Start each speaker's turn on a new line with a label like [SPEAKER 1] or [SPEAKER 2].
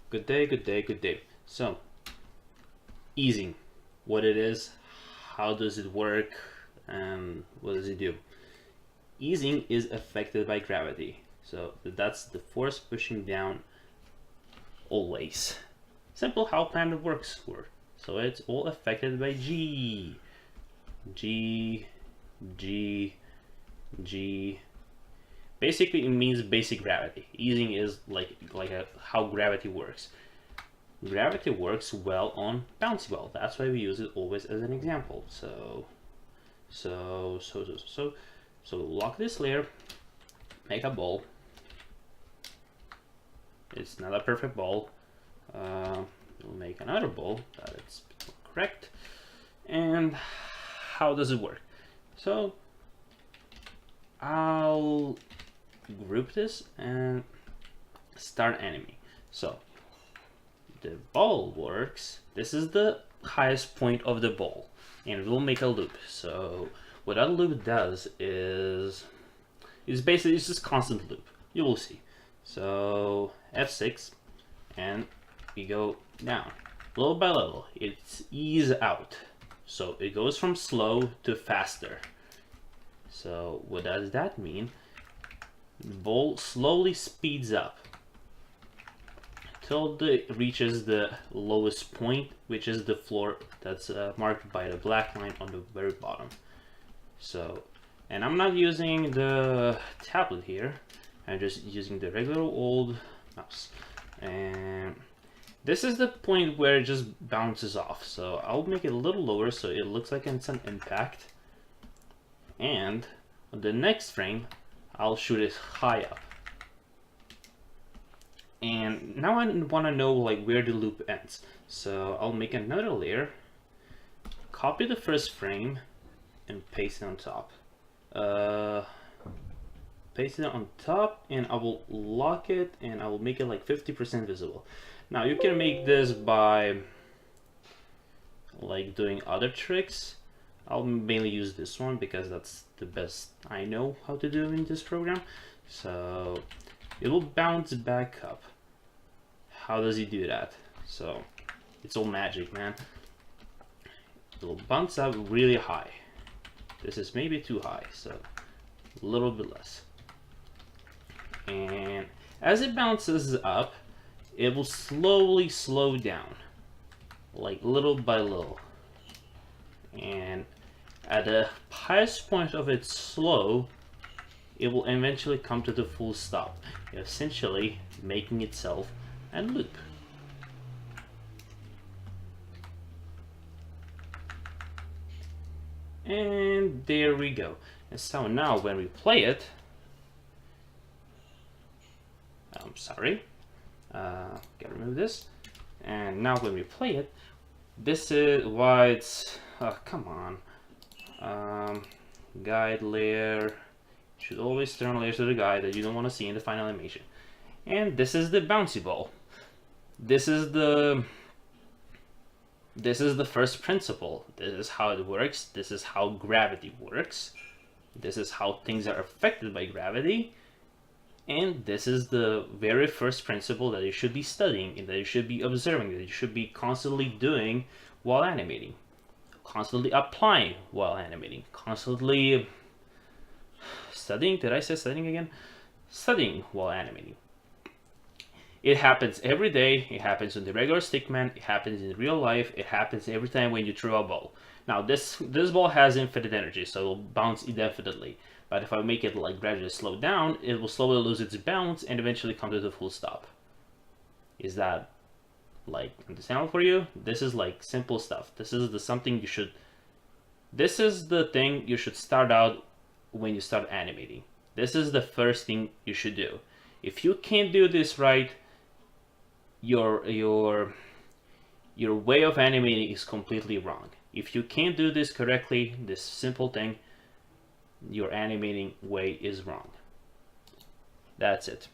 [SPEAKER 1] Good day, good day, good day. So, easing, what it is, how does it work, and what does it do? Easing is affected by gravity. So that's the force pushing down always. Simple how planet works for. So it's all affected by G. G, G, G. Basically it means basic gravity. Easing is like how gravity works. Gravity works well on bouncy ball. That's why we use it always as an example. So lock this layer, make a ball. It's not a perfect ball. We'll make another ball that it's correct. And how does it work? So I'll group this and start enemy. So the ball works. This is the highest point of the ball, and we'll make a loop. So what that loop does is basically it's just constant loop. You will see. So F6, and we go down little by little. It's ease out. So it goes from slow to faster. So what does that mean? The ball slowly speeds up till it reaches the lowest point, which is the floor that's marked by the black line on the very bottom. So, and I'm not using the tablet here, I'm just using the regular old mouse. And this is the point where it just bounces off. So I'll make it a little lower so it looks like it's an impact. And on the next frame, I'll shoot it high up. And now I want to know like where the loop ends. So I'll make another layer, copy the first frame, and paste it on top. Paste it on top, and I will lock it, and I will make it like 50% visible. Now you can make this by like doing other tricks. I'll mainly use this one because that's the best I know how to do in this program. So it will bounce back up. How does he do that? So it's all magic, man. It will bounce up really high. This is maybe too high, so a little bit less. And as it bounces up, it will slowly slow down, like little by little. And at the highest point of its slow, it will eventually come to the full stop, essentially making itself a loop. And there we go. And so now when we play it, I'm sorry, gotta remove this. And now when we play it, this is why it's, come on. Guide layer, should always turn layers to the guide that you don't want to see in the final animation. And this is the bouncy ball. This is the first principle. This is how it works. This is how gravity works. This is how things are affected by gravity. And this is the very first principle that you should be studying and that you should be observing, that you should be constantly doing while animating. Constantly applying while animating. Constantly studying. Did I say studying again? Studying while animating. It happens every day. It happens in the regular stickman. It happens in real life. It happens every time when you throw a ball. Now this ball has infinite energy, so it will bounce indefinitely. But if I make it like gradually slow down, it will slowly lose its bounce and eventually come to the full stop. Is that like understandable for you? This is like simple stuff. This is the thing you should start out when you start animating. This is the first thing you should do. If you can't do this right, your way of animating is completely wrong. If you can't do this correctly, this simple thing, your animating way is wrong. That's it.